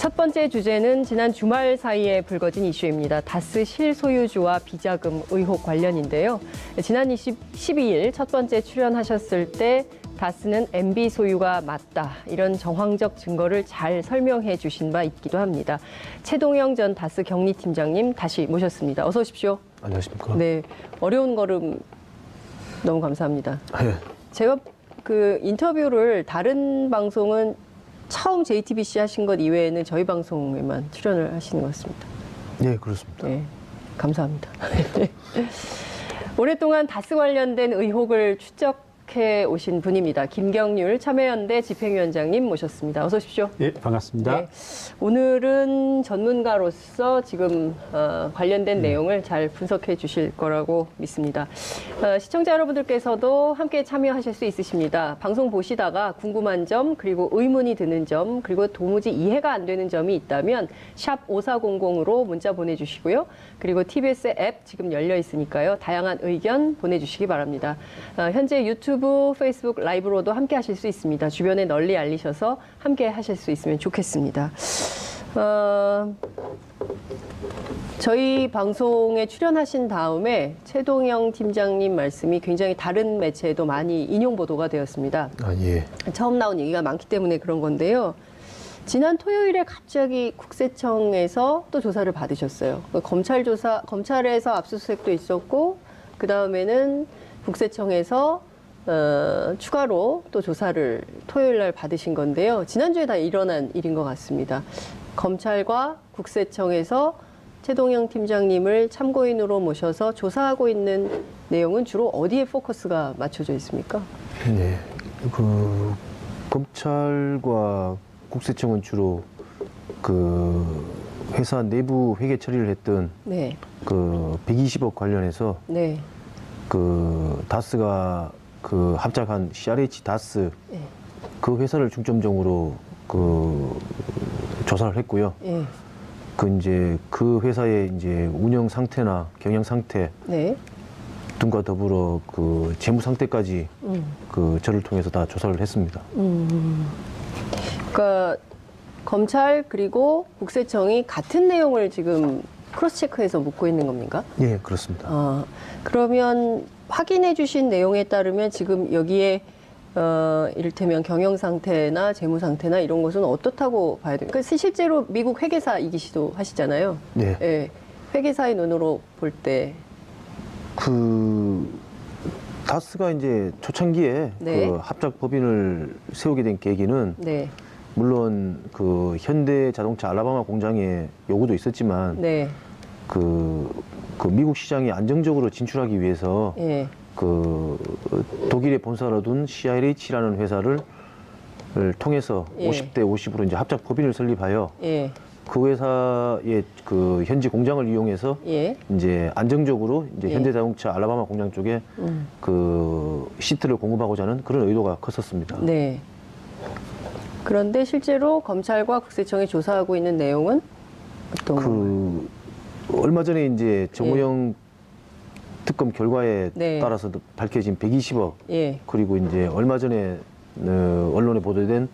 첫 번째 주제는 지난 주말 사이에 불거진 이슈입니다. 다스 실소유주와 비자금 의혹 관련인데요. 지난 12일 첫 번째 출연하셨을 때 다스는 MB 소유가 맞다, 이런 정황적 증거를 잘 설명해 주신 바 있기도 합니다. 최동영 전 다스 경리팀장님 다시 모셨습니다. 어서 오십시오. 안녕하십니까. 네, 어려운 걸음 너무 감사합니다. 네. 제가 그 인터뷰를 다른 방송은 처음 JTBC 하신 것 이외에는 저희 방송에만 출연을 하시는 것 같습니다. 네, 그렇습니다. 네, 감사합니다. 오랫동안 다스 관련된 의혹을 추적해 오신 분입니다. 김경률 참여연대 집행위원장님 모셨습니다. 어서 오십시오. 예, 반갑습니다. 네, 오늘은 전문가로서 지금 관련된 내용을 잘 분석해 주실 거라고 믿습니다. 시청자 여러분들께서도 함께 참여하실 수 있으십니다. 방송 보시다가 궁금한 점, 그리고 의문이 드는 점, 그리고 도무지 이해가 안 되는 점이 있다면 샵 5400으로 문자 보내주시고요. 그리고 TBS 앱 지금 열려 있으니까요. 다양한 의견 보내주시기 바랍니다. 현재 유튜브, 페이스북 라이브로도 함께 하실 수 있습니다. 주변에 널리 알리셔서 함께 하실 수 있으면 좋겠습니다. 저희 방송에 출연하신 다음에 최동영 팀장님 말씀이 굉장히 다른 매체에도 많이 인용 보도가 되었습니다. 아, 예. 처음 나온 얘기가 많기 때문에 그런 건데요. 지난 토요일에 갑자기 국세청에서 또 조사를 받으셨어요. 검찰에서 압수수색도 있었고, 그 다음에는 국세청에서 추가로 또 조사를 토요일 날 받으신 건데요. 지난주에 다 일어난 일인 것 같습니다. 검찰과 국세청에서 최동영 팀장님을 참고인으로 모셔서 조사하고 있는 내용은 주로 어디에 포커스가 맞춰져 있습니까? 네. 그 검찰과 국세청은 주로 그 회사 내부 회계 처리를 했던 네. 그 120억 관련해서 네. 그 다스가 그 합작한 CRH 다스 네. 그 회사를 중점적으로 그 조사를 했고요. 네. 그 회사의 이제 운영 상태나 경영 상태 네. 등과 더불어 그 재무 상태까지 그 저를 통해서 다 조사를 했습니다. 그러니까 검찰 그리고 국세청이 같은 내용을 지금 크로스 체크해서 묻고 있는 겁니까? 예, 그렇습니다. 그러면 확인해 주신 내용에 따르면 지금 여기에 이를테면 경영 상태나 재무 상태나 이런 것은 어떻다고 봐야 됩니까? 실제로 미국 회계사이기시도 하시잖아요. 네. 예, 회계사의 눈으로 볼 때. 그 다스가 이제 초창기에 네. 그 합작 법인을 세우게 된 계기는 네. 물론 그 현대 자동차 알라바마 공장의 요구도 있었지만 네. 그 미국 시장에 안정적으로 진출하기 위해서 예. 그 독일에 본사를 둔 CRH라는 회사를 통해서 예. 50대 50으로 이제 합작 법인을 설립하여 예. 그 회사의 그 현지 공장을 이용해서 예. 이제 안정적으로 이제 예. 현대자동차 알라바마 공장 쪽에 그 시트를 공급하고자 하는 그런 의도가 컸었습니다. 네. 그런데 실제로 검찰과 국세청이 조사하고 있는 내용은 어떤 건가요? 얼마 전에 이제 정호영 특검 결과에 네. 따라서 밝혀진 120억 예. 그리고 이제 얼마 전에 언론에 보도된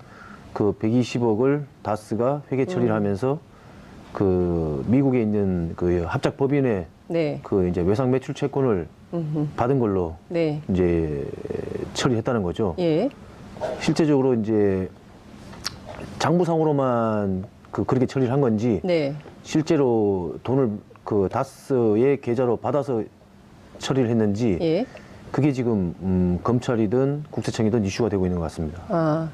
그 120억을 다스가 회계 처리를 하면서 그 미국에 있는 그 합작 법인의 네. 그 이제 외상 매출 채권을 받은 걸로 네. 이제 처리했다는 거죠. 예. 실제적으로 이제 장부상으로만 그렇게 처리를 한 건지 네. 실제로 돈을 그 다스의 계좌로 받아서 처리를 했는지 예. 그게 지금 검찰이든 국세청이든 이슈가 되고 있는 것 같습니다.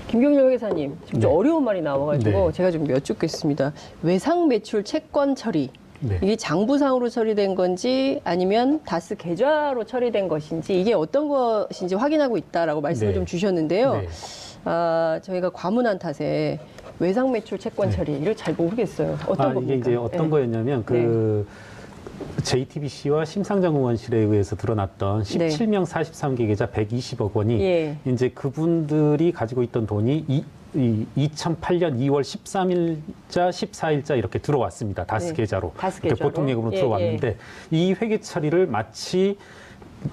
김경률 회계사님, 지금 좀 어려운 말이 나와가지고 네. 제가 좀 여쭙겠습니다. 외상 매출 채권 처리, 네. 이게 장부상으로 처리된 건지 아니면 다스 계좌로 처리된 것인지 이게 어떤 것인지 확인하고 있다라고 말씀을 네. 좀 주셨는데요. 네. 저희가 과문한 탓에 외상 매출 채권 처리 이걸 잘 모르겠어요. 어떤 겁니까? 이게 이제 어떤 네. 거였냐면 그 JTBC와 심상정의원실에 의해서 드러났던 17명 43개 계좌 120억 원이 예. 이제 그분들이 가지고 있던 돈이 2008년 2월 13일자, 14일자 이렇게 들어왔습니다. 다스 네. 계좌로. 다스 이렇게 계좌로. 보통 예금으로 예, 들어왔는데 이 회계 처리를 마치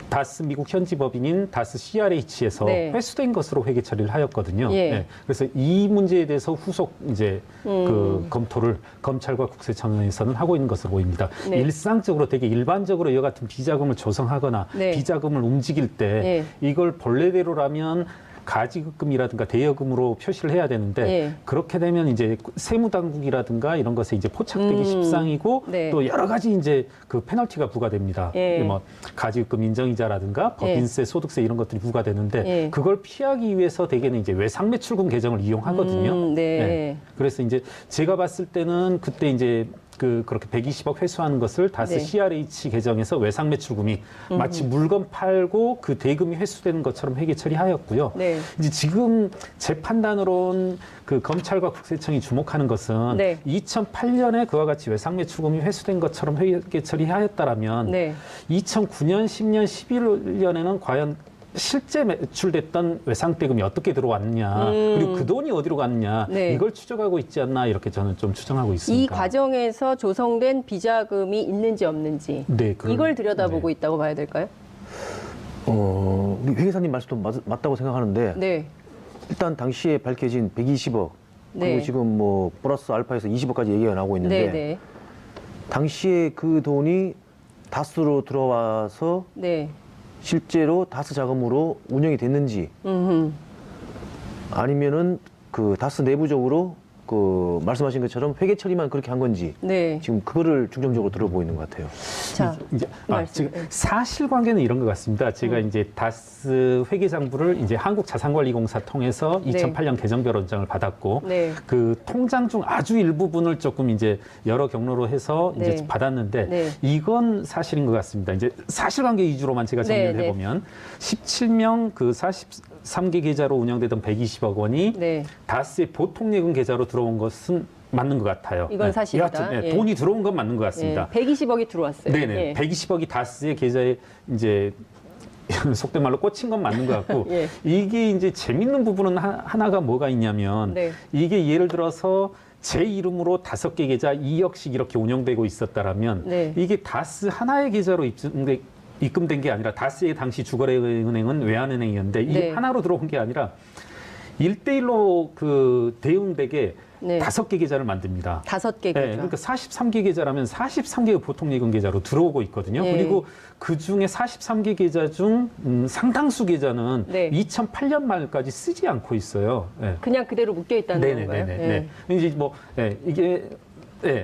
다스 미국 현지 법인인 다스 CRH에서 네. 회수된 것으로 회계 처리를 하였거든요. 예. 네. 그래서 이 문제에 대해서 후속 이제 그 검토를 검찰과 국세청에서는 하고 있는 것으로 보입니다. 네. 일상적으로 되게 일반적으로 이와 같은 비자금을 조성하거나 네. 비자금을 움직일 때 이걸 본래대로라면 가지급금이라든가 대여금으로 표시를 해야 되는데 예. 그렇게 되면 이제 세무당국이라든가 이런 것에 이제 포착되기 십상이고 네. 또 여러 가지 이제 그 페널티가 부과됩니다. 예. 뭐 가지급금 인정이자라든가 법인세, 소득세 이런 것들이 부과되는데 예. 그걸 피하기 위해서 대개는 이제 외상매출금 개정을 이용하거든요. 네. 그래서 이제 제가 봤을 때는 그때 이제 그렇게 120억 회수하는 것을 다스 네. CRH 개정에서 외상 매출금이 마치 물건 팔고 그 대금이 회수되는 것처럼 회계 처리하였고요. 네. 이제 지금 제 판단으로는 그 검찰과 국세청이 주목하는 것은 네. 2008년에 그와 같이 외상 매출금이 회수된 것처럼 회계 처리하였다라면 네. 2009년, 10년, 11년에는 과연 실제 매출됐던 외상대금이 어떻게 들어왔느냐 그리고 그 돈이 어디로 갔느냐 네. 이걸 추적하고 있지 않나 이렇게 저는 좀 추정하고 있습니다. 이 과정에서 조성된 비자금이 있는지 없는지 네, 이걸 들여다보고 있다고 봐야 될까요? 우리 회계사님 말씀도 맞다고 생각하는데 네. 일단 당시에 밝혀진 120억 네. 그리고 지금 뭐 플러스 알파에서 20억까지 얘기가 나오고 있는데 네, 네. 당시에 그 돈이 다스로 들어와서 네. 실제로 다스 자금으로 운영이 됐는지 아니면은 그 다스 내부적으로 그 말씀하신 것처럼 회계 처리만 그렇게 한 건지 네. 지금 그거를 중점적으로 들어보이는 것 같아요. 자, 이제 말씀. 지금 사실관계는 이런 것 같습니다. 제가 이제 다스 회계장부를 이제 한국자산관리공사 통해서 2008년 개정별원장을 받았고 네. 그 통장 중 아주 일부분을 조금 이제 여러 경로로 해서 네. 이제 받았는데 네. 이건 사실인 것 같습니다. 이제 사실관계 위주로만 제가 정리를 네, 네. 해보면 17명 그 43개 계좌로 운영되던 120억 원이 네. 다스의 보통예금 계좌로 들어온 것은 맞는 것 같아요. 이건 사실이다. 여하튼, 예. 돈이 들어온 건 맞는 것 같습니다. 120억이 들어왔어요. 네네. 예. 120억이 다스의 계좌에 이제 속된 말로 꽂힌 건 맞는 것 같고 예. 이게 이제 재밌는 부분은 하나가 뭐가 있냐면 네. 이게 예를 들어서 제 이름으로 5개 계좌 2억씩 이렇게 운영되고 있었다라면 네. 이게 다스 하나의 계좌로 입금된 게 아니라 다스의 당시 주거래은행은 외환은행이었는데 이 네. 하나로 들어온 게 아니라 1대1로 그 대응되게 네. 5개 계좌를 만듭니다. 5개 계좌. 네, 그러니까 43개 계좌라면 43개의 보통예금 계좌로 들어오고 있거든요. 네. 그리고 그 중에 43개 계좌 중 상당수 계좌는 네. 2008년 말까지 쓰지 않고 있어요. 네. 그냥 그대로 묶여 있다는 건가요? 네네네네. 이제 뭐 이게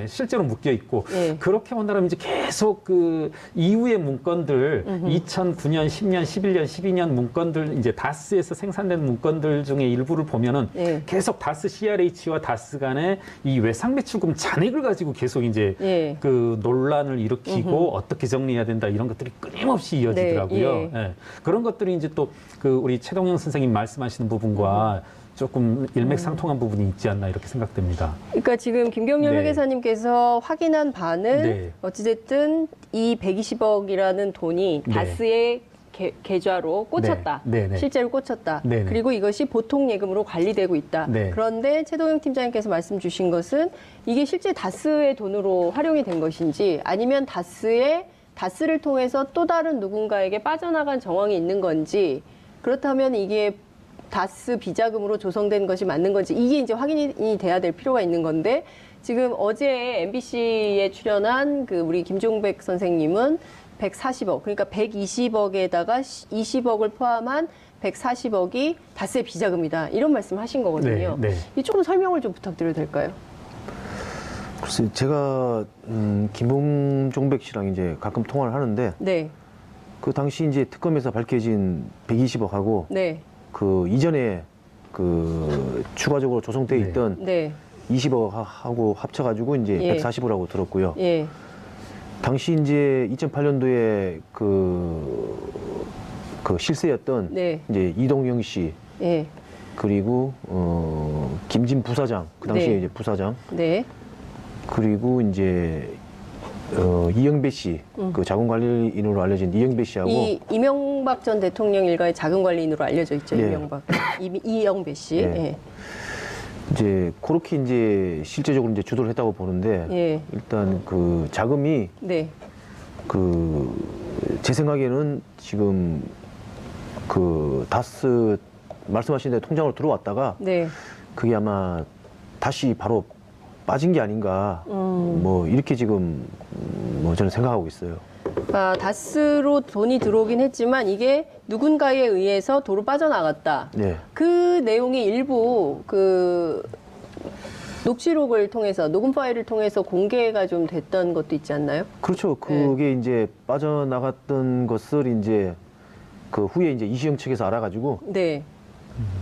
실제로 묶여 있고 예. 그렇게 본다면 이제 계속 그 이후의 문건들 2009년, 10년, 11년, 12년 문건들 이제 다스에서 생산된 문건들 중에 일부를 보면은 예. 계속 다스 CRH와 다스 간의 이 외상 매출금 잔액을 가지고 계속 이제 예. 그 논란을 일으키고 어떻게 정리해야 된다 이런 것들이 끊임없이 이어지더라고요. 네, 예. 예. 그런 것들이 이제 또 그 우리 최동영 선생님 말씀하시는 부분과 조금 일맥상통한 부분이 있지 않나 이렇게 생각됩니다. 그러니까 지금 김경렬 네. 회계사님께서 확인한 바는 네. 어찌됐든 이 120억이라는 돈이 네. 다스의 계좌로 꽂혔다. 네. 네. 실제로 꽂혔다. 네. 네. 그리고 이것이 보통 예금으로 관리되고 있다. 네. 그런데 최동영 팀장님께서 말씀 주신 것은 이게 실제 다스의 돈으로 활용이 된 것인지 아니면 다스를 통해서 또 다른 누군가에게 빠져나간 정황이 있는 건지 그렇다면 이게 다스 비자금으로 조성된 것이 맞는 건지 이게 이제 확인이 돼야 될 필요가 있는 건데 지금 어제 MBC에 출연한 그 우리 김종백 선생님은 140억 그러니까 120억에다가 20억을 포함한 140억이 다스의 비자금이다 이런 말씀하신 거거든요. 네, 네. 이 조금 설명을 좀 부탁드려도 될까요? 글쎄 제가 김종백 씨랑 이제 가끔 통화를 하는데 네, 그 당시 이제 특검에서 밝혀진 120억하고 네, 그 이전에 그 추가적으로 조성돼 네. 있던 네, 20억하고 합쳐가지고 이제 예. 140억이라고 들었고요. 예, 당시 이제 2008년도에 그 실세였던 네, 이제 이동영 씨 예, 그리고 김진 부사장 그 당시에 네. 이제 부사장 네, 그리고 이제 이영배 씨 그 자본관리인으로 알려진 이영배 씨하고 이명박 전 대통령 일가의 자금관리인으로 알려져 있죠. 예. 이영배 씨. 예. 예. 이제 그렇게 이제 실제적으로 이제 주도를 했다고 보는데 예. 일단 그 자금이 네. 그 제 생각에는 지금 그 다스 말씀하신 대로 통장으로 들어왔다가 네. 그게 아마 다시 바로 빠진 게 아닌가 뭐 이렇게 지금 뭐 저는 생각하고 있어요. 아, 다스로 돈이 들어오긴 했지만 이게 누군가에 의해서 도로 빠져나갔다. 네. 그 내용이 일부 그 녹취록을 통해서 녹음 파일을 통해서 공개가 좀 됐던 것도 있지 않나요? 그렇죠. 그게 이제 빠져나갔던 것을 이제 그 후에 이제 이시영 측에서 알아가지고 네.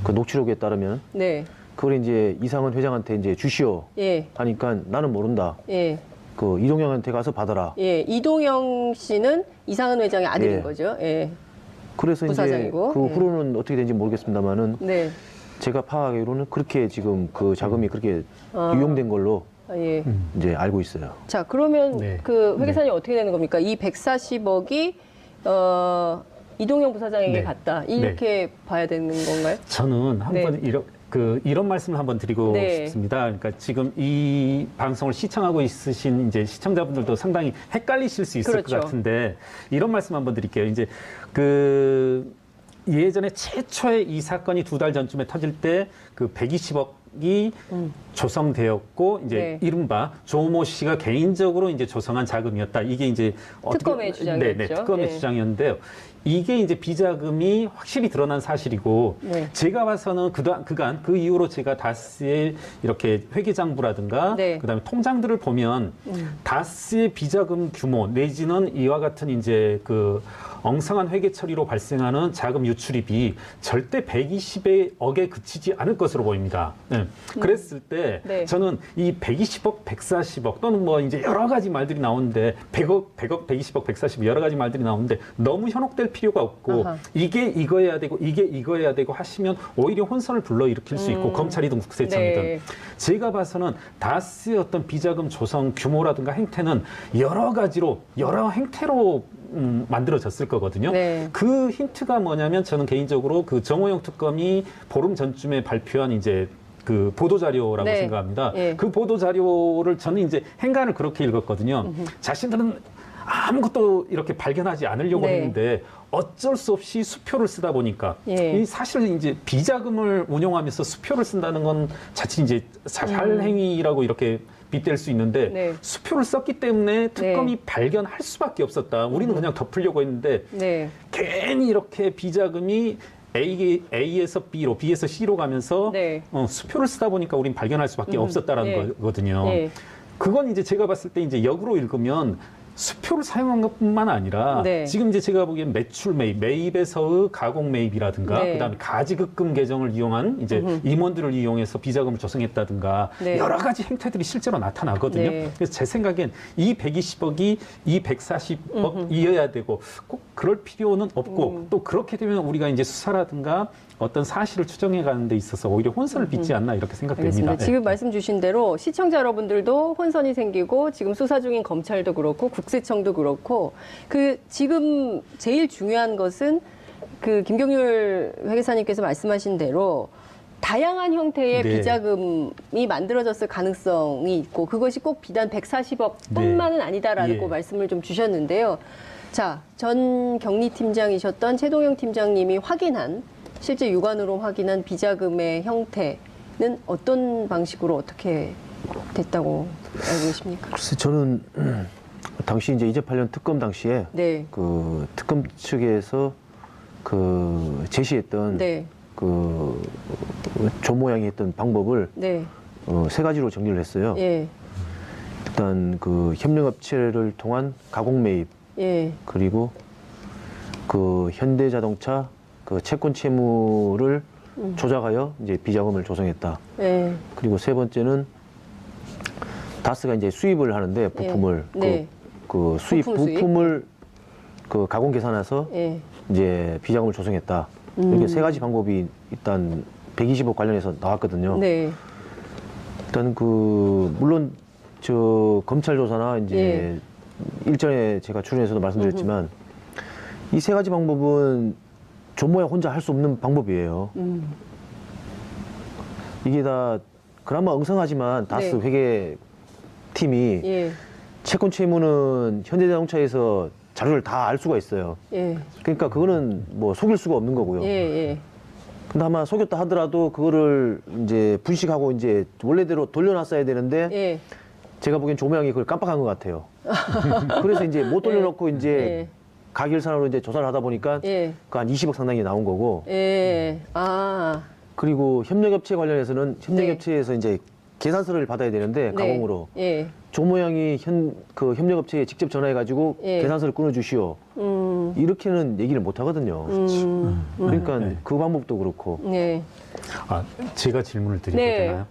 그 녹취록에 따르면 네. 그걸 이제 이상은 회장한테 이제 주시오 예. 하니까 나는 모른다. 예. 그 이동영한테 가서 받아라. 예. 이동영 씨는 이상은 회장의 아들인 예. 거죠. 예. 그래서 부사장이고. 이제 그 예. 후로는 어떻게 된지 모르겠습니다만은 네. 제가 파악하기로는 그렇게 지금 그 자금이 그렇게 아. 유용된 걸로 아, 예. 이제 알고 있어요. 자, 그러면 네. 그 회계사님 어떻게 되는 겁니까? 이 140억이 이동영 부사장에게 네. 갔다. 이렇게 봐야 되는 건가요? 저는 한번 네. 이런 말씀을 한번 드리고 네. 싶습니다. 그러니까 지금 이 방송을 시청하고 있으신 이제 시청자분들도 상당히 헷갈리실 수 있을 그렇죠. 것 같은데 이런 말씀 한번 드릴게요. 이제 그 예전에 최초의 이 사건이 2달 전쯤에 터질 때 그 120억이 조성되었고 이제 네. 이른바 조모 씨가 개인적으로 이제 조성한 자금이었다. 이게 이제 특검의 주장이었죠. 네, 특검의 네. 주장이었는데요. 이게 이제 비자금이 확실히 드러난 사실이고 네. 제가 봐서는 그간 그 이후로 제가 다스의 이렇게 회계장부라든가 네. 그다음에 통장들을 보면 다스의 비자금 규모 내지는 이와 같은 이제 그 엉성한 회계 처리로 발생하는 자금 유출입이 절대 120억에 그치지 않을 것으로 보입니다. 네. 그랬을 때 네. 저는 이 120억, 140억 또는 뭐 이제 여러 가지 말들이 나오는데 100억, 120억, 140억 여러 가지 말들이 나오는데 너무 현혹될 필요가 없고 아하. 이게 이거여야 되고 이게 이거여야 되고 하시면 오히려 혼선을 불러일으킬 수 있고 검찰이든 국세청이든 네. 제가 봐서는 다스의 어떤 비자금 조성 규모라든가 행태는 여러 가지로 여러 행태로 만들어졌을 거거든요. 네. 그 힌트가 뭐냐면 저는 개인적으로 그 정호영 특검이 보름 전쯤에 발표한 이제 그 보도자료라고 네. 생각합니다. 예. 그 보도자료를 저는 이제 행간을 그렇게 읽었거든요. 자신들은 아무것도 이렇게 발견하지 않으려고 네. 했는데 어쩔 수 없이 수표를 쓰다 보니까 예. 이 사실 이제 비자금을 운용하면서 수표를 쓴다는 건 자칫 이제 살행위라고 이렇게 빗댈 수 있는데 네. 수표를 썼기 때문에 특검이 발견할 수밖에 없었다. 우리는 그냥 덮으려고 했는데 네. 괜히 이렇게 비자금이 A에서 B로, B에서 C로 가면서 네. 수표를 쓰다 보니까 우린 발견할 수밖에 없었다라는 예. 거거든요. 예. 그건 이제 제가 봤을 때 이제 역으로 읽으면 수표를 사용한 것뿐만 아니라 네. 지금 이제 제가 보기엔 매출 매입, 매입에서의 가공 매입이라든가 네. 그다음에 가지급금 계정을 이용한 이제 임원들을 이용해서 비자금을 조성했다든가 네. 여러 가지 행태들이 실제로 나타나거든요. 네. 그래서 제 생각엔 이 120억이 이 140억이어야 되고 꼭 그럴 필요는 없고 또 그렇게 되면 우리가 이제 수사라든가 어떤 사실을 추정해 가는 데 있어서 오히려 혼선을 빚지 않나 이렇게 생각됩니다. 알겠습니다. 네. 지금 말씀 주신 대로 시청자 여러분들도 혼선이 생기고 지금 수사 중인 검찰도 그렇고 국세청도 그렇고 그 지금 제일 중요한 것은 그 김경률 회계사님께서 말씀하신 대로 다양한 형태의 네. 비자금이 만들어졌을 가능성이 있고 그것이 꼭 비단 140억뿐만은 아니다라는 예. 그 말씀을 좀 주셨는데요. 자, 전 경리팀장이셨던 최동영 팀장님이 확인한 실제 육안으로 확인한 비자금의 형태는 어떤 방식으로 어떻게 됐다고 알고 계십니까? 글쎄 저는 당시 이제 2008년 특검 당시에 네. 그 특검 측에서 그 제시했던 네. 그 조모양이 했던 방법을 네. 세 가지로 정리를 했어요. 예. 일단 그 협력업체를 통한 가공 매입 예. 그리고 그 현대자동차 그 채권 채무를 조작하여 이제 비자금을 조성했다. 예. 그리고 세 번째는 다스가 이제 수입을 하는데 부품을 예. 네. 그 수입 부품 수입? 부품을 그 가공 계산해서 예. 이제 비자금을 조성했다. 이렇게 세 가지 방법이 일단 120억 관련해서 나왔거든요. 네. 일단 그 물론 저 검찰 조사나 이제 예. 일전에 제가 출연해서도 말씀드렸지만 이 세 가지 방법은 조모양 혼자 할 수 없는 방법이에요. 이게 다 그나마 엉성하지만 다스 네. 회계 팀이 예. 채권 채무는 현대자동차에서 자료를 다 알 수가 있어요. 예. 그러니까 그거는 뭐 속일 수가 없는 거고요. 예, 예. 근데 아마 속였다 하더라도 그거를 이제 분식하고 이제 원래대로 돌려놨어야 되는데 예. 제가 보기엔 조모양이 그걸 깜빡한 것 같아요. 그래서 이제 못 돌려놓고 이제 예. 가결산으로 이제 조사를 하다 보니까 예. 그 한 20억 상당히 나온 거고 예. 아. 그리고 협력업체 관련해서는 네. 협력업체에서 이제 계산서를 받아야 되는데 가공으로 예. 조모양이 그 협력업체에 직접 전화해가지고 예. 계산서를 끊어주시오. 이렇게는 얘기를 못 하거든요. 그러니까 네. 그 방법도 그렇고. 네. 제가 질문을 드려도 네. 되나요?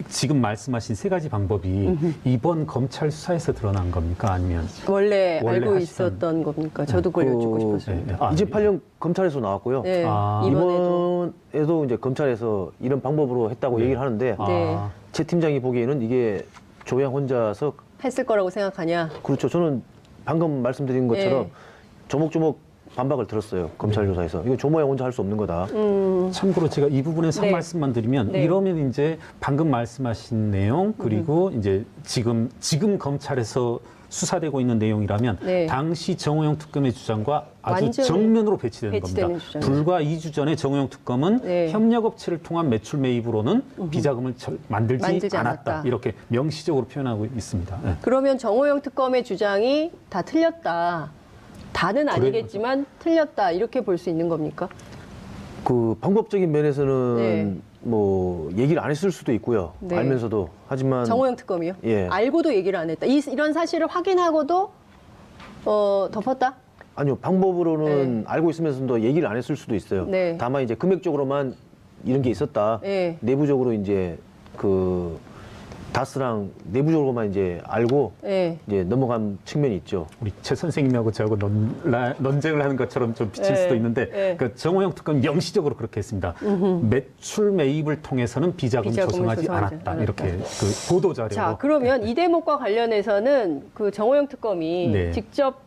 지금 말씀하신 세 가지 방법이 이번 검찰 수사에서 드러난 겁니까? 아니면 원래 알고 하시던- 있었던 겁니까? 저도 그걸 여쭙고 싶었습니다. 네, 네. 이제 8년 검찰에서 나왔고요. 네. 아. 이번에도. 이번에도 이제 검찰에서 이런 방법으로 했다고 네. 얘기를 하는데 네. 최 팀장이 보기에는 이게 조양 혼자서 했을 거라고 생각하냐? 그렇죠. 저는 방금 말씀드린 것처럼 네. 조목조목 반박을 들었어요. 검찰 조사에서. 이거 조모양 혼자 할 수 없는 거다. 참고로 제가 이 부분에서 네. 한 말씀만 드리면 네. 이러면 이제 방금 말씀하신 내용 그리고 이제 지금 검찰에서 수사되고 있는 내용이라면 네. 당시 정호영 특검의 주장과 아주 완전히 정면으로 배치되는 배치되는 겁니다. 주장이죠. 불과 2주 전에 정호영 특검은 네. 협력업체를 통한 매출 매입으로는 비자금을 만들지 만들지 않았다. 않았다. 이렇게 명시적으로 표현하고 있습니다. 네. 그러면 정호영 특검의 주장이 다 틀렸다. 다는 아니겠지만 틀렸다. 이렇게 볼 수 있는 겁니까? 그 방법적인 면에서는 네. 뭐 얘기를 안 했을 수도 있고요. 네. 알면서도. 하지만 정호영 특검이요? 예. 알고도 얘기를 안 했다. 이런 사실을 확인하고도 덮었다? 아니요. 방법으로는 네. 알고 있으면서도 얘기를 안 했을 수도 있어요. 네. 다만 이제 금액적으로만 이런 게 있었다. 네. 내부적으로 이제 그 다스랑 내부적으로만 이제 알고 네. 이제 넘어간 측면이 있죠. 우리 최 선생님하고 저하고 논쟁을 하는 것처럼 좀 비칠 네. 수도 있는데 네. 그 정호영 특검 명시적으로 그렇게 했습니다. 매출 매입을 통해서는 비자금을 비자금을 조성하지 조성하지 않았다. 않았다. 이렇게 그 보도 자료로. 자, 그러면 이 대목과 관련해서는 그 정호영 특검이 네. 직접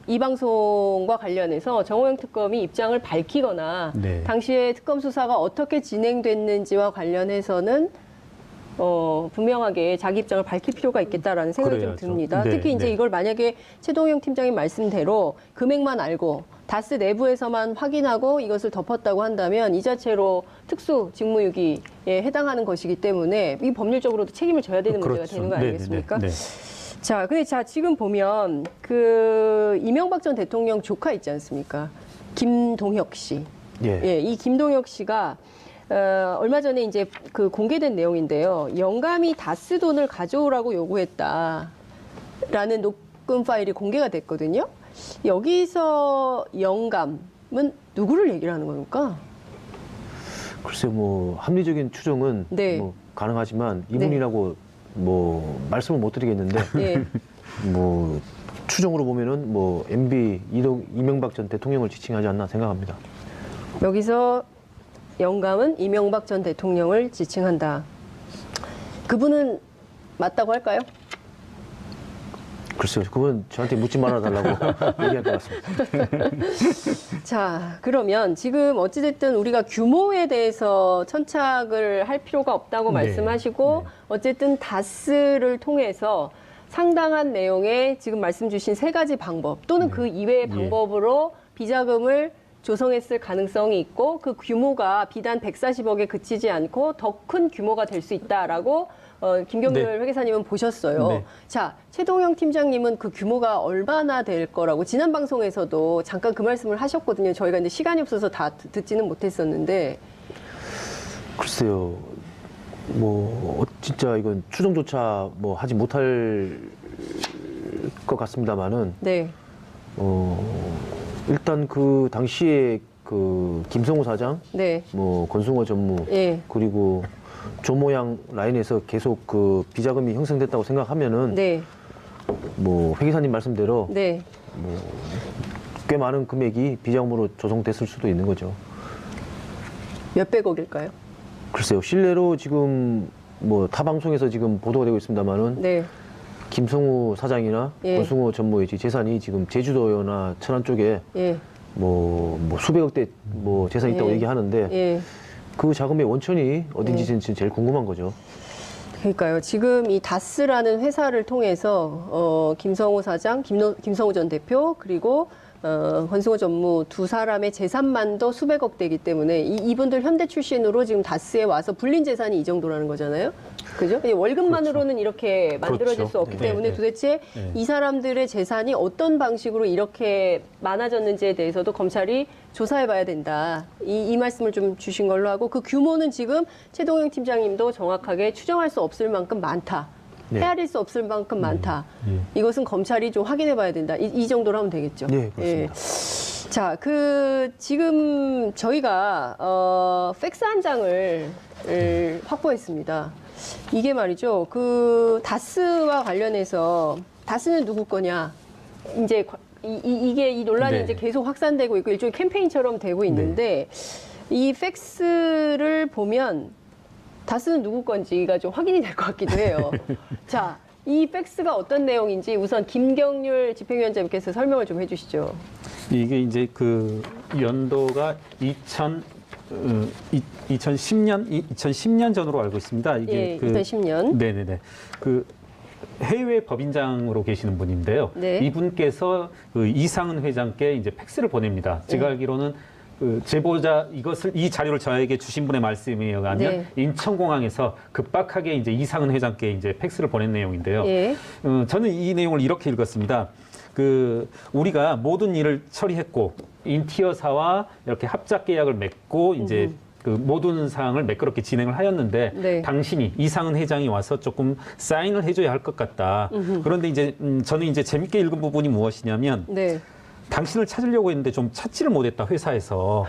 이 방송과 관련해서 정호영 특검이 입장을 밝히거나 네. 당시에 특검 수사가 어떻게 진행됐는지와 관련해서는 분명하게 자기 입장을 밝힐 필요가 있겠다라는 생각이 좀 그래야죠. 듭니다. 네, 특히 이제 네. 이걸 만약에 최동영 팀장님 말씀대로 금액만 알고 다스 내부에서만 확인하고 이것을 덮었다고 한다면 이 자체로 특수 직무유기에 해당하는 것이기 때문에 이 법률적으로도 책임을 져야 되는 문제가 되는 거 네, 아니겠습니까? 네, 네. 자, 근데 지금 보면 그 이명박 전 대통령 조카 있지 않습니까? 김동혁 씨. 예. 이 김동혁 씨가 얼마 전에 이제 그 공개된 내용인데요. 영감이 다스 돈을 가져오라고 요구했다라는 녹음 파일이 공개가 됐거든요. 여기서 영감은 누구를 얘기를 하는 겁니까? 글쎄 뭐 합리적인 추정은 네. 뭐 가능하지만 이분이라고 뭐 말씀을 못 드리겠는데 예. 뭐 추정으로 보면은 뭐 MB 이명박 전 대통령을 지칭하지 않나 생각합니다. 여기서 영감은 이명박 전 대통령을 지칭한다. 그분은 맞다고 할까요? 글쎄요, 그건 저한테 묻지 말아달라고 얘기할 것 같습니다. 자, 그러면 지금 어찌됐든 우리가 규모에 대해서 천착을 할 필요가 없다고 네. 말씀하시고 네. 어쨌든 다스를 통해서 상당한 내용의 지금 말씀 주신 세 가지 방법 또는 그 이외의 방법으로 비자금을 조성했을 가능성이 있고 그 규모가 비단 140억에 그치지 않고 더 큰 규모가 될 수 있다라고 김경률 네. 회계사님은 보셨어요. 네. 자, 최동영 팀장님은 그 규모가 얼마나 될 거라고 지난 방송에서도 잠깐 그 말씀을 하셨거든요. 저희가 이제 시간이 없어서 다 듣지는 못했었는데. 글쎄요, 뭐 진짜 이건 추정조차 뭐 하지 못할 것 같습니다만은 네. 일단 그 당시에 그 김성우 사장, 네. 뭐 권승호 전무, 예. 그리고 조모양 라인에서 계속 그 비자금이 형성됐다고 생각하면은 네. 뭐 회계사님 말씀대로 네. 꽤 많은 금액이 비자금으로 조성됐을 수도 있는 거죠. 몇백억일까요? 글쎄요, 실례로 지금 뭐 타 방송에서 지금 보도가 되고 있습니다만은 네. 김성우 사장이나 예. 권승호 전무의 재산이 지금 제주도나 천안 쪽에 예. 뭐 수백억대 뭐 재산이 있다고 예. 얘기하는데 예. 그 자금의 원천이 어딘지 제일 궁금한 거죠. 그러니까요. 지금 이 다스라는 회사를 통해서 김성호 사장, 김성호 전 대표 그리고 권승호 전무 두 사람의 재산만도 수백억 대이기 때문에 이분들 현대 출신으로 지금 다스에 와서 불린 재산이 이 정도라는 거잖아요. 그죠? 월급만으로는 이렇게 만들어질 그렇죠. 수 없기 네, 때문에 네. 도대체 네. 이 사람들의 재산이 어떤 방식으로 이렇게 많아졌는지에 대해서도 검찰이 조사해 봐야 된다. 이 말씀을 좀 주신 걸로 하고 그 규모는 지금 최동영 팀장님도 정확하게 추정할 수 없을 만큼 많다. 네. 헤아릴 수 없을 만큼 많다. 이것은 검찰이 좀 확인해 봐야 된다. 이 정도로 하면 되겠죠. 네, 그렇습니다. 자, 지금 저희가, 팩스 한 장을 확보했습니다. 이게 말이죠. 다스와 관련해서, 다스는 누구 거냐. 이제, 이 논란이 네. 이제 계속 확산되고 있고 일종의 캠페인처럼 되고 있는데, 이 팩스를 보면, 다스는 누구 건지가 좀 확인이 될 것 같기도 해요. 자, 이 팩스가 어떤 내용인지 우선 김경률 집행위원장님께서 설명을 좀 해주시죠. 이게 이제 그 연도가 2010년 전으로 알고 있습니다. 이게 예, 2010년. 네네네. 그 해외 법인장으로 계시는 분인데요. 네. 이분께서 그 이상은 회장께 이제 팩스를 보냅니다. 제가 알기로는 그 제보자 이 자료를 저에게 주신 분의 말씀에 의하면 네. 인천공항에서 급박하게 이제 이상은 회장께 이제 팩스를 보낸 내용인데요. 예. 저는 이 내용을 이렇게 읽었습니다. 우리가 모든 일을 처리했고 인티어사와 이렇게 합작 계약을 맺고 이제 그 모든 사항을 매끄럽게 진행을 하였는데 네. 당신이 이상은 회장이 와서 조금 사인을 해줘야 할 것 같다. 그런데 이제 저는 이제 재밌게 읽은 부분이 무엇이냐면 네. 당신을 찾으려고 했는데 좀 찾지를 못했다 회사에서.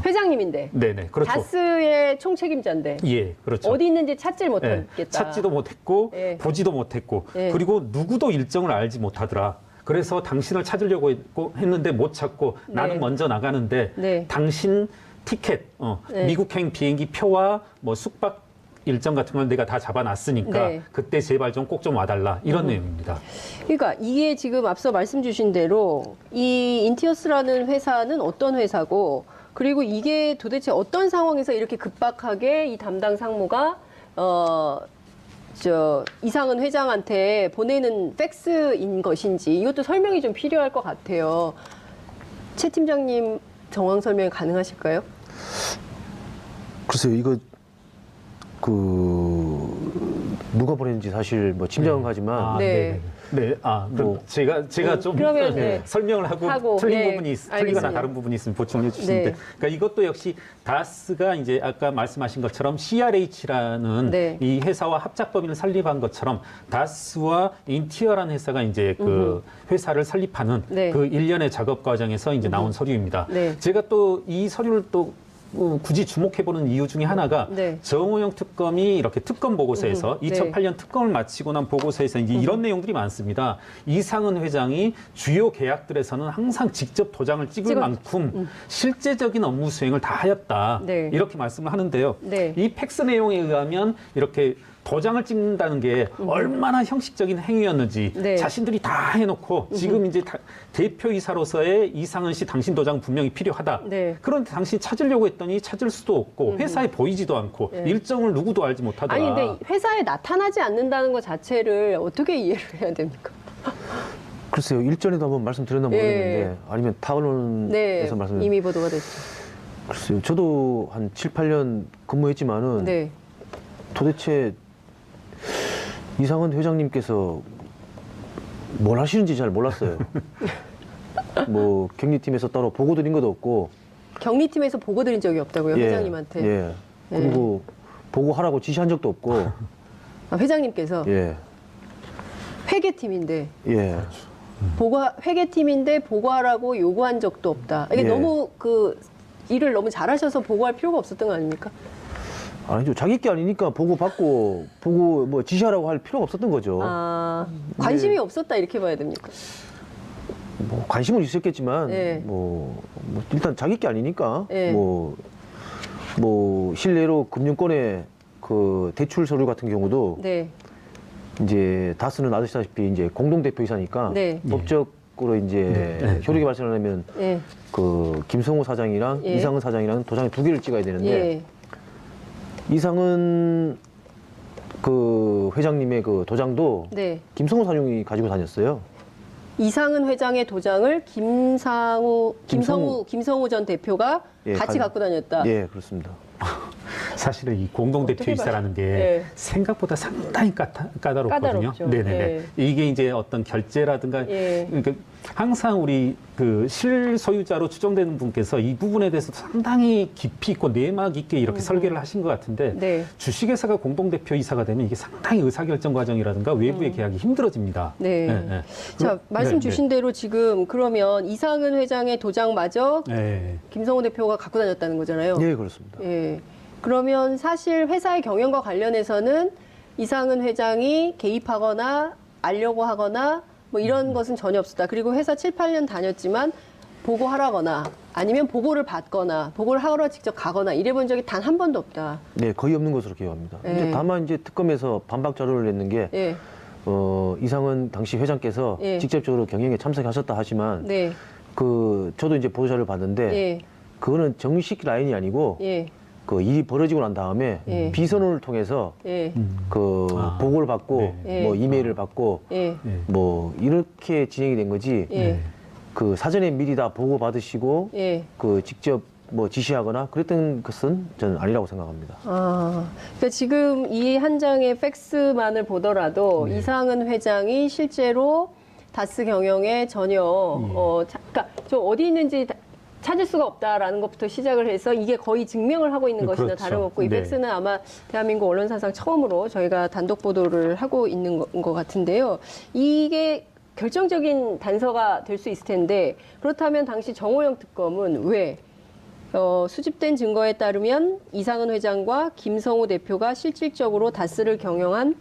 회장님인데. 네네 그렇죠. 다스의 총책임자인데. 예 그렇죠. 어디 있는지 찾질 예, 못하겠다. 찾지도 못했고 예. 보지도 못했고 예. 그리고 누구도 일정을 알지 못하더라. 그래서 당신을 찾으려고 했는데 못 찾고 네. 나는 먼저 나가는데 네. 당신 티켓, 네. 미국행 비행기 표와 뭐 숙박 일정 같은 걸 내가 다 잡아놨으니까 네. 그때 제발 좀 꼭 좀 와달라 이런 내용입니다. 그러니까 이게 지금 앞서 말씀 주신 대로 이 인티어스라는 회사는 어떤 회사고 그리고 이게 도대체 어떤 상황에서 이렇게 급박하게 이 담당 상무가 이상은 회장한테 보내는 팩스인 것인지 이것도 설명이 좀 필요할 것 같아요. 최 팀장님 정황 설명 가능하실까요? 글쎄요, 이거 누가 보냈는지 사실 뭐 짐작은 가지만 네. 네. 그럼 뭐, 제가 좀 그러면, 네. 설명을 하고 예, 틀리거나 알겠습니다. 다른 부분이 있으면 보충해 주시면 네. 돼. 그러니까 이것도 역시 다스가 이제 아까 말씀하신 것처럼 CRH라는 네. 이 회사와 합작법인을 설립한 것처럼 다스와 인티어라는 회사가 이제 그 회사를 설립하는 네. 그 일련의 작업 과정에서 이제 나온 서류입니다. 네. 제가 또 이 서류를 또 굳이 주목해보는 이유 중에 하나가 네. 정호영 특검이 이렇게 특검 보고서에서 네. 2008년 특검을 마치고 난 보고서에서 이제 이런 내용들이 많습니다. 이상은 회장이 주요 계약들에서는 항상 직접 도장을 찍을 만큼 실제적인 업무 수행을 다 하였다. 네. 이렇게 말씀을 하는데요. 네. 이 팩스 내용에 의하면 이렇게 도장을 찍는다는 게 얼마나 형식적인 행위였는지 네. 자신들이 다 해놓고 지금 이제 대표이사로서의 이상은 씨 당신 도장 분명히 필요하다. 네. 그런데 당신 찾으려고 했더니 찾을 수도 없고 회사에 보이지도 않고 네. 일정을 누구도 알지 못하더라. 아니 근데 회사에 나타나지 않는다는 것 자체를 어떻게 이해를 해야 됩니까? 글쎄요, 일전에도 한번 말씀드렸나 예. 모르겠는데 아니면 타 언론에서 네, 말씀 이미 보도가 됐죠. 글쎄요, 저도 한 7, 8년 근무했지만은 네. 도대체 이상은 회장님께서 뭘 하시는지 잘 몰랐어요. 뭐 격리팀에서 따로 보고 드린 것도 없고 격리팀에서 보고 드린 적이 없다고요, 회장님한테. 예. 그리고 보고하라고 지시한 적도 없고 아, 회장님께서 예. 회계팀인데 예. 회계팀인데 보고하라고 요구한 적도 없다. 이게 예. 너무 일을 너무 잘하셔서 보고할 필요가 없었던 거 아닙니까? 아니죠. 자기 게 아니니까 보고 뭐 지시하라고 할 필요가 없었던 거죠. 관심이 없었다 이렇게 봐야 됩니까? 뭐 관심은 있었겠지만 예. 뭐 일단 자기 게 아니니까 예. 뭐 실례로 금융권의 그 대출 서류 같은 경우도 네. 이제 다스는 아시다시피 이제 공동 대표이사니까 네. 법적으로 이제 효력이 발생하려면 예. 그 김성호 사장이랑 예. 이상은 사장이랑 도장에 2개를 찍어야 되는데 예. 이상은 그 회장님의 그 도장도 네. 김성호 사장이 가지고 다녔어요. 이상은 회장의 도장을 김성우 전 대표가 예, 같이 갖고 다녔다. 예, 그렇습니다. 사실은 이 공동대표이사라는 게 네. 생각보다 상당히 까다롭거든요. 까다롭죠. 네네네. 이게 이제 어떤 결제라든가 예. 그러니까 항상 우리 그 실소유자로 추정되는 분께서 이 부분에 대해서 상당히 깊이 있고 내막 있게 이렇게 설계를 하신 것 같은데 네. 주식회사가 공동대표이사가 되면 이게 상당히 의사결정 과정이라든가 외부의 계약이 힘들어집니다. 네. 네, 네. 자, 말씀 네, 주신 대로 지금 그러면 이상은 회장의 도장마저 네. 김성호 대표가 갖고 다녔다는 거잖아요. 예, 그렇습니다. 예. 그러면 사실 회사의 경영과 관련해서는 이상은 회장이 개입하거나 알려고 하거나 뭐 이런 것은 전혀 없었다. 그리고 회사 7, 8년 다녔지만 보고하라거나 아니면 보고를 받거나 보고를 하러 직접 가거나 이래본 적이 단 한 번도 없다. 네, 거의 없는 것으로 기억합니다. 예. 이제 다만 이제 특검에서 반박 자료를 냈는 게 예. 이상은 당시 회장께서 예. 직접적으로 경영에 참석하셨다 하지만 네. 그 저도 이제 보도자를 봤는데 예. 그거는 정식 라인이 아니고 예. 그 일이 벌어지고 난 다음에 예. 비선을 통해서 예. 그 아, 보고를 받고 네. 뭐 이메일을 받고 예. 네. 뭐 이렇게 진행이 된 거지 예. 그 사전에 미리 다 보고 받으시고 예. 그 직접 뭐 지시하거나 그랬던 것은 저는 아니라고 생각합니다. 아, 그러니까 지금 이 한 장의 팩스만을 보더라도 네. 이상은 회장이 실제로 다스 경영에 전혀 그러니까 저 어디 있는지 찾을 수가 없다라는 것부터 시작을 해서 이게 거의 증명을 하고 있는 것이나 그렇죠. 다름없고 이 네. 팩스는 아마 대한민국 언론사상 처음으로 저희가 단독 보도를 하고 있는 것 같은데요. 이게 결정적인 단서가 될 수 있을 텐데 그렇다면 당시 정호영 특검은 왜 수집된 증거에 따르면 이상은 회장과 김성우 대표가 실질적으로 다스를 경영한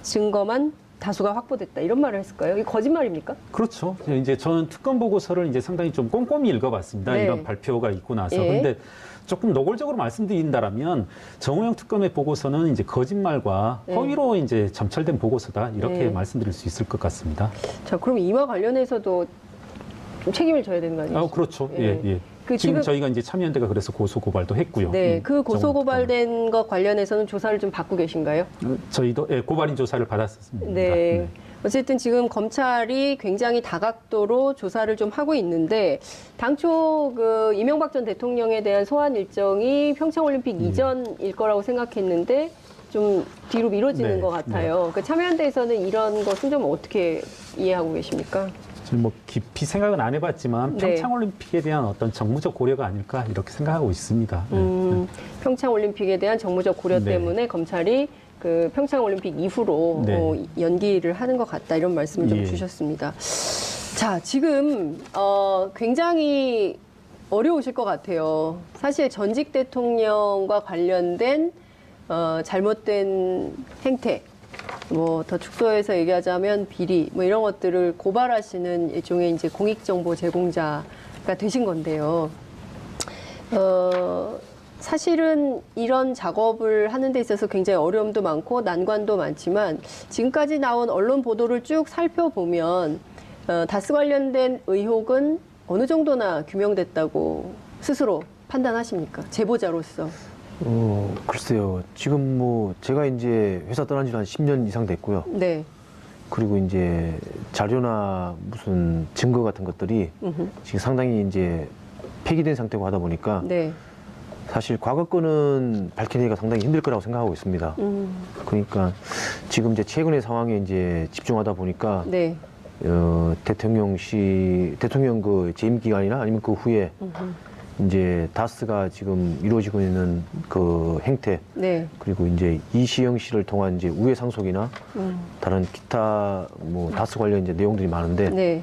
증거만 다수가 확보됐다 이런 말을 했을까요? 이게 거짓말입니까? 그렇죠. 이제 저는 특검 보고서를 이제 상당히 좀 꼼꼼히 읽어봤습니다. 네. 이런 발표가 있고 나서. 예. 근데 조금 노골적으로 말씀드린다라면 정호영 특검의 보고서는 이제 거짓말과 네. 허위로 이제 점철된 보고서다 이렇게 네. 말씀드릴 수 있을 것 같습니다. 자, 그럼 이와 관련해서도 좀 책임을 져야 되는 거 아니에요? 그렇죠. 예. 예, 예. 그 지금 지금- 저희가 이제 참여연대가 그래서 고소 고발도 했고요. 네, 그 고소 정호영 고발된 것 관련해서는 조사를 좀 받고 계신가요? 특검은. 저희도 고발인 조사를 받았습니다. 네. 어쨌든 지금 검찰이 굉장히 다각도로 조사를 좀 하고 있는데 당초 그 이명박 전 대통령에 대한 소환 일정이 평창올림픽 이전일 거라고 생각했는데 좀 뒤로 미뤄지는 네, 것 같아요. 그 참여연대에서는 이런 것은 좀 어떻게 이해하고 계십니까? 저는 뭐 깊이 생각은 안 해봤지만 네. 평창올림픽에 대한 어떤 정무적 고려가 아닐까 이렇게 생각하고 있습니다. 평창올림픽에 대한 정무적 고려 네. 때문에 검찰이 그 평창올림픽 이후로 네. 연기를 하는 것 같다 이런 말씀을 좀 예. 주셨습니다. 자, 지금 굉장히 어려우실 것 같아요. 사실 전직 대통령과 관련된 잘못된 행태, 뭐 더 축소해서 얘기하자면 비리, 뭐 이런 것들을 고발하시는 일종의 이제 공익정보 제공자가 되신 건데요. 사실은 이런 작업을 하는 데 있어서 굉장히 어려움도 많고 난관도 많지만 지금까지 나온 언론 보도를 쭉 살펴보면 다스 관련된 의혹은 어느 정도나 규명됐다고 스스로 판단하십니까? 제보자로서. 글쎄요. 지금 뭐 제가 이제 회사 떠난 지 한 10년 이상 됐고요. 네. 그리고 이제 자료나 무슨 증거 같은 것들이 지금 상당히 이제 폐기된 상태고 하다 보니까 네. 사실 과거 거는 밝히기가 상당히 힘들 거라고 생각하고 있습니다. 그러니까 지금 이제 최근의 상황에 이제 집중하다 보니까 네. 대통령 그 재임 기간이나 아니면 그 후에 이제 다스가 지금 이루어지고 있는 그 행태 네. 그리고 이제 이시영 씨를 통한 이제 우회 상속이나 다른 기타 뭐 다스 관련 이제 내용들이 많은데 네.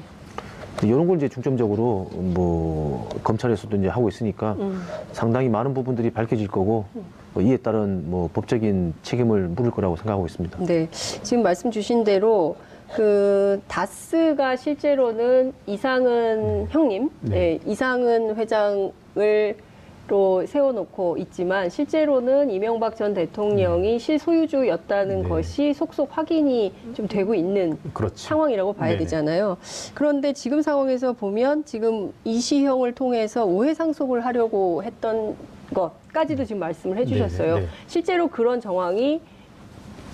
이런 걸 이제 중점적으로 뭐 검찰에서도 이제 하고 있으니까 상당히 많은 부분들이 밝혀질 거고 뭐 이에 따른 뭐 법적인 책임을 물을 거라고 생각하고 있습니다. 네. 지금 말씀 주신 대로 그 다스가 실제로는 이상은 형님, 네. 이상은 회장을 로 세워놓고 있지만 실제로는 이명박 전 대통령이 실소유주였다는 네. 것이 속속 확인이 좀 되고 있는 그렇죠. 상황이라고 봐야 네네. 되잖아요. 그런데 지금 상황에서 보면 지금 이시형을 통해서 우회 상속을 하려고 했던 것까지도 지금 말씀을 해주셨어요. 네네. 네. 실제로 그런 정황이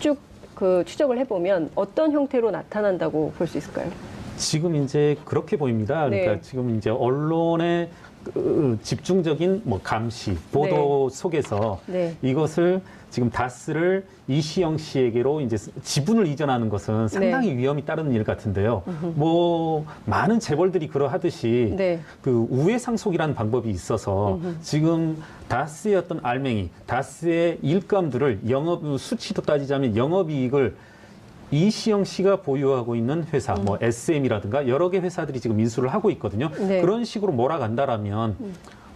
쭉 그 추적을 해보면 어떤 형태로 나타난다고 볼 수 있을까요? 지금 이제 그렇게 보입니다. 그러니까 네. 지금 이제 언론의 그 집중적인 뭐 감시, 보도 속에서 네. 이것을 지금 다스를 이시영 씨에게로 이제 지분을 이전하는 것은 상당히 위험이 따르는 일 같은데요. 뭐 많은 재벌들이 그러하듯이 네. 그 우회상속이라는 방법이 있어서 지금 다스의 어떤 알맹이, 다스의 일감들을 영업 수치도 따지자면 영업이익을 이시영 씨가 보유하고 있는 회사, 뭐 SM이라든가 여러 개 회사들이 지금 인수를 하고 있거든요. 네. 그런 식으로 몰아간다라면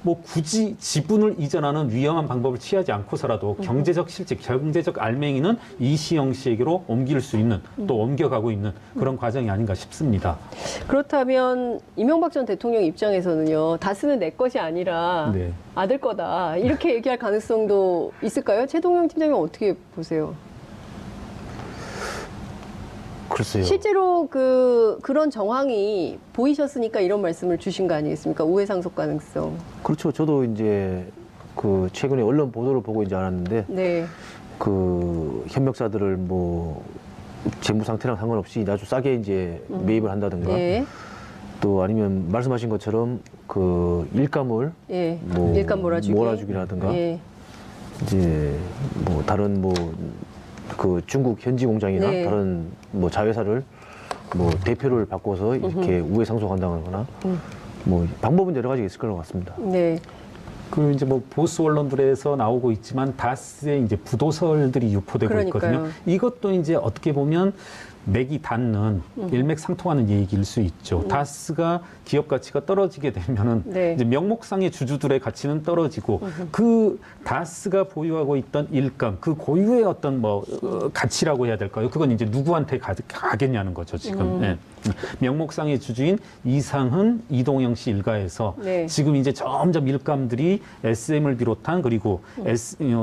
뭐 굳이 지분을 이전하는 위험한 방법을 취하지 않고서라도 경제적 실직, 경제적 알맹이는 이시영 씨에게로 옮길 수 있는 또 옮겨가고 있는 그런 과정이 아닌가 싶습니다. 그렇다면 이명박 전 대통령 입장에서는요, 다스는 내 것이 아니라 네. 아들 거다 이렇게 얘기할 가능성도 있을까요? 최동영 팀장님 어떻게 보세요? 글쎄요. 실제로 그런 정황이 보이셨으니까 이런 말씀을 주신 거 아니겠습니까? 우회상속 가능성. 그렇죠. 저도 이제 그 최근에 언론 보도를 보고 이제 알았는데 네. 그 협력사들을 뭐 재무 상태랑 상관없이 아주 싸게 이제 매입을 한다든가 예. 또 아니면 말씀하신 것처럼 그 일감을 예. 뭐 일감 몰아주기라든가 예. 이제 뭐 다른 뭐 그 중국 현지 공장이나 네. 다른 뭐 자회사를 뭐 대표를 바꿔서 이렇게 우회 상속한다거나 뭐 방법은 여러 가지가 있을 것 같습니다. 네. 그 이제 뭐 보수 언론들에서 나오고 있지만 다스의 이제 부도설들이 유포되고 그러니까요. 있거든요. 이것도 이제 어떻게 보면 맥이 닿는 일맥상통하는 얘기일 수 있죠. 다스가 기업 가치가 떨어지게 되면은 네. 이제 명목상의 주주들의 가치는 떨어지고 그 다스가 보유하고 있던 일감, 그 고유의 어떤 뭐 가치라고 해야 될까요? 그건 이제 누구한테 가겠냐는 거죠 지금. 예. 명목상의 주주인 이상은, 이동영 씨 일가에서 네. 지금 이제 점점 일감들이 SM을 비롯한 그리고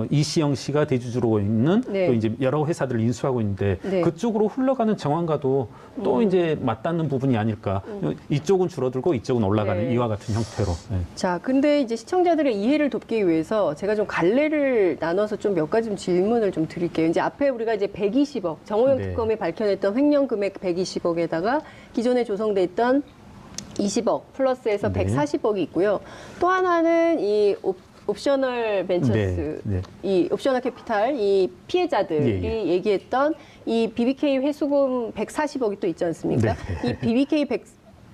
이시영 씨가 대주주로 있는 네. 또 이제 여러 회사들을 인수하고 있는데 네. 그쪽으로 흘러가는 정황과도 또 이제 맞닿는 부분이 아닐까. 이쪽은 줄어들고 이쪽은 올라가는 네. 이와 같은 형태로. 예. 자, 근데 이제 시청자들의 이해를 돕기 위해서 제가 좀 갈래를 나눠서 좀 몇 가지 좀 질문을 좀 드릴게요. 이제 앞에 우리가 이제 120억, 정호영 네. 특검이 밝혀냈던 횡령 금액 120억에다가 기존에 조성돼 있던 20억 플러스해서 네. 140억이 있고요. 또 하나는 이 옵셔널 벤처스, 네, 네. 이 옵셔널 캐피탈, 이 피해자들이 예, 예. 얘기했던 이 BBK 회수금 140억이 또 있지 않습니까? 네. 이 BBK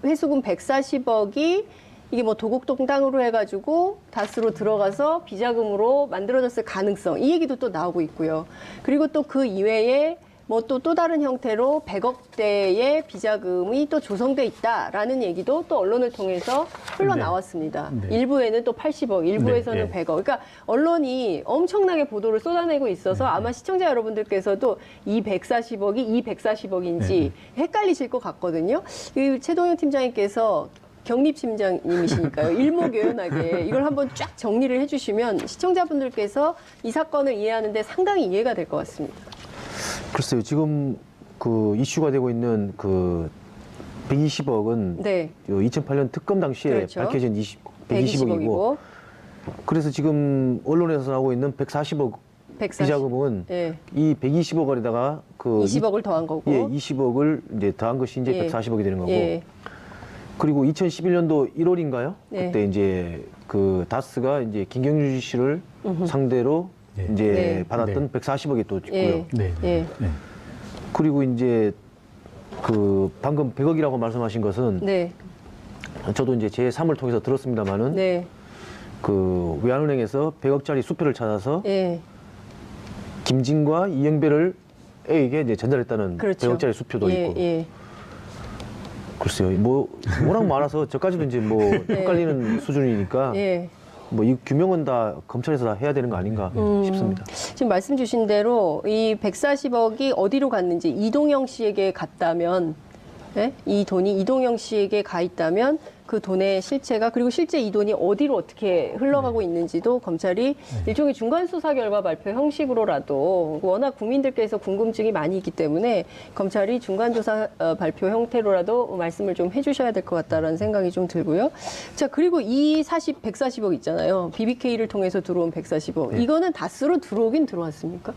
회수금 140억이 이게 뭐 도곡동땅으로 해가지고 다스로 들어가서 비자금으로 만들어졌을 가능성, 이 얘기도 또 나오고 있고요. 그리고 또 그 이외에 뭐 또 다른 형태로 100억대의 비자금이 또 조성돼 있다라는 얘기도 또 언론을 통해서 흘러나왔습니다. 네. 일부에는 또 80억, 일부에서는 네, 네. 100억. 그러니까 언론이 엄청나게 보도를 쏟아내고 있어서 네, 아마 시청자 여러분들께서도 이 140억이 이 140억인지 네, 헷갈리실 것 같거든요. 이 최동영 팀장님께서 경립심장님이시니까요. 일목요연하게 이걸 한번 쫙 정리를 해주시면 시청자분들께서 이 사건을 이해하는데 상당히 이해가 될 것 같습니다. 글쎄요. 지금 그 이슈가 되고 있는 그 120억은 네. 2008년 특검 당시에 그렇죠. 밝혀진 120억이고 그래서 지금 언론에서 나오고 있는 140억 140. 비자금은 예. 이 120억원에다가 그 20억을 더한 거고. 예, 20억을 이제 더한 것이 이제 예. 140억이 되는 거고. 예. 그리고 2011년도 1월인가요? 네. 그때 이제 그 다스가 이제 김경주 씨를 상대로 네. 이제 네. 받았던 140억이 또 있고요. 예. 네. 예. 네. 그리고 이제 그 방금 100억이라고 말씀하신 것은 네. 저도 이제 제 3을 통해서 들었습니다만은 네. 그 외환은행에서 100억짜리 수표를 찾아서 예. 김진과 이영배를 에게 이제 전달했다는 그렇죠. 100억짜리 수표도 예. 있고. 예. 글쎄요. 뭐 워낙 많아서 저까지도 이제 뭐 헷갈리는 수준이니까 예. 뭐 이 규명은 다 검찰에서 다 해야 되는 거 아닌가 싶습니다. 지금 말씀 주신 대로 이 140억이 어디로 갔는지 이동영 씨에게 갔다면 예? 이 돈이 이동영 씨에게 가 있다면 그 돈의 실체가 그리고 실제 이 돈이 어디로 어떻게 흘러가고 있는지도 검찰이 일종의 중간 수사 결과 발표 형식으로라도 워낙 국민들께서 궁금증이 많이 있기 때문에 검찰이 중간 조사 발표 형태로라도 말씀을 좀 해주셔야 될 것 같다라는 생각이 좀 들고요. 자, 그리고 이 140억 있잖아요. BBK를 통해서 들어온 140억. 네. 이거는 다스로 들어오긴 들어왔습니까?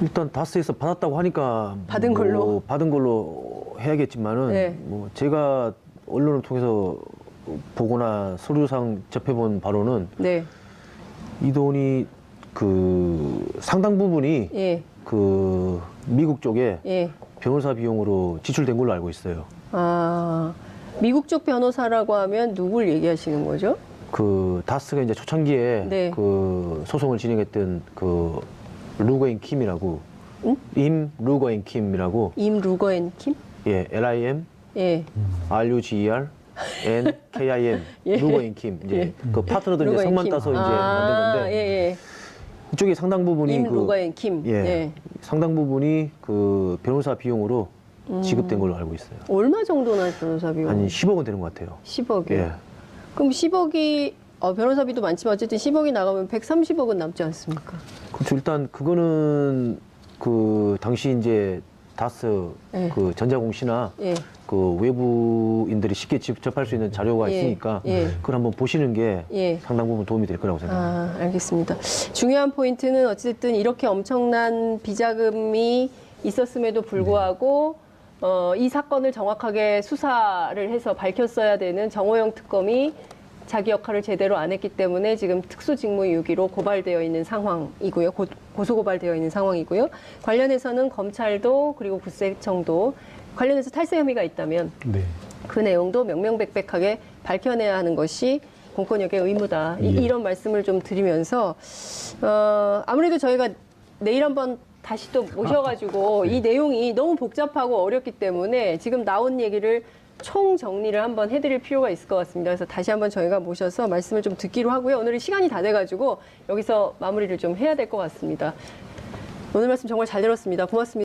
일단 다스에서 받았다고 하니까 받은 걸로? 받은 걸로 해야겠지만은 네. 뭐 제가 언론을 통해서 보거나 서류상 접해본 바로는 네. 이 돈이 그 상당 부분이 예. 그 미국 쪽에 예. 변호사 비용으로 지출된 걸로 알고 있어요. 아, 미국 쪽 변호사라고 하면 누굴 얘기하시는 거죠? 그 다스가 이제 초창기에 네. 그 소송을 진행했던 그 루거앤 킴이라고 임 루거앤 킴이라고 임 루거앤 킴? 예 LIM 예. RUGER NKIM 예. 루거앤 킴 이제 예. 그 파트너들 이제 루거앤 성만 킴. 따서 이제 만든 건데 예, 예. 이쪽에 상당 부분이 임 그 루거앤 킴. 예, 예. 상당 부분이 그 변호사 비용으로 지급된 걸로 알고 있어요. 얼마 정도나 변호사 비용? 한 10억 원 되는 것 같아요. 10억이요. 예. 그럼 10억이 변호사비도 많지만 어쨌든 10억이 나가면 130억은 남지 않습니까? 그렇죠. 일단 그거는 그 당시 이제 다스 예. 그 전자공시나 예. 그 외부인들이 쉽게 접할 수 있는 자료가 예. 있으니까 예. 그걸 한번 보시는 게 예. 상당 부분 도움이 될 거라고 생각합니다. 아, 알겠습니다. 중요한 포인트는 어쨌든 이렇게 엄청난 비자금이 있었음에도 불구하고 이 사건을 정확하게 수사를 해서 밝혔어야 되는 정호영 특검이 자기 역할을 제대로 안 했기 때문에 지금 특수직무유기로 고발되어 있는 상황이고요. 고소고발되어 있는 상황이고요. 관련해서는 검찰도 그리고 국세청도 관련해서 탈세 혐의가 있다면 네. 그 내용도 명명백백하게 밝혀내야 하는 것이 공권력의 의무다. 예. 이런 말씀을 좀 드리면서 아무래도 저희가 내일 한번 다시 또 모셔가지고 이 내용이 너무 복잡하고 어렵기 때문에 지금 나온 얘기를 총 정리를 한번 해드릴 필요가 있을 것 같습니다. 그래서 다시 한번 저희가 모셔서 말씀을 좀 듣기로 하고요. 오늘은 시간이 다 돼가지고 여기서 마무리를 좀 해야 될 것 같습니다. 오늘 말씀 정말 잘 들었습니다. 고맙습니다.